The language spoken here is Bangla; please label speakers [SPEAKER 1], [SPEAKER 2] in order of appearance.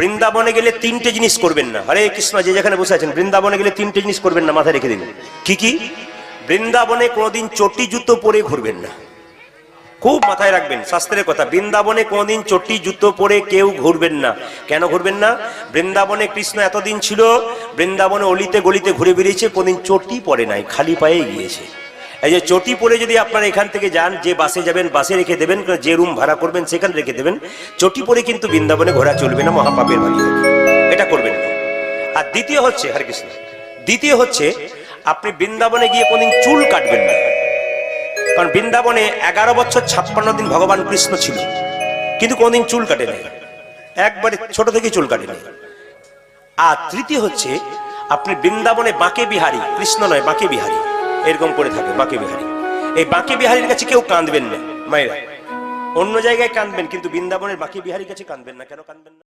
[SPEAKER 1] বৃন্দাবনে গেলে তিনটে জিনিস করবেন না। হরে কৃষ্ণ, যে যেখানে বসে আছেন, বৃন্দাবনে গেলে তিনটে জিনিস করবেন না, মাথায় রেখে দিন। কি কি? বৃন্দাবনে কোনোদিন চটি জুতো পরে ঘুরবেন না, খুব মাথায় রাখবেন, শাস্ত্রের কথা। বৃন্দাবনে কোনদিন চটি জুতো পরে কেউ ঘুরবেন না। কেন ঘুরবেন না? বৃন্দাবনে কৃষ্ণ এতদিন ছিল, বৃন্দাবনে অলিতে গলিতে ঘুরে বেরিয়েছে, কোনদিন চটি পরে নাই, খালি পায়ে গিয়েছে। এই যে চটি পরে যদি আপনারা এখান থেকে যান, যে বাসে যাবেন বাসে রেখে দেবেন, যে রুম ভাড়া করবেন সেখানে রেখে দেবেন, চটি পরে কিন্তু বৃন্দাবনে ঘোরা চলবে না, মহাপাপের বাড়ি হবে, এটা করবেন না। আর দ্বিতীয় হচ্ছে, হরে কৃষ্ণ, দ্বিতীয় হচ্ছে আপনি বৃন্দাবনে গিয়ে কোনদিন চুল কাটবেন না। কারণ বৃন্দাবনে 11 বছর 56 দিন ভগবান কৃষ্ণ ছিল, কিন্তু কোনদিন চুল কাটে নাই, একবারে ছোট থেকে চুল কাটে নাই। আর তৃতীয় হচ্ছে আপনি বৃন্দাবনে বাঁকে বিহারী, কৃষ্ণ নয় বাঁকে বিহারী, এরকম করে থাকে বাঁকে বিহারী। এই বাঁকে বিহারীর কাছে কেউ কাঁদবেন না মায়েরা, অন্য জায়গায় কাঁদবেন, কিন্তু বৃন্দাবনের বাঁকে বিহারীর কাছে কাঁদবেন না। কেন কাঁদবেন না?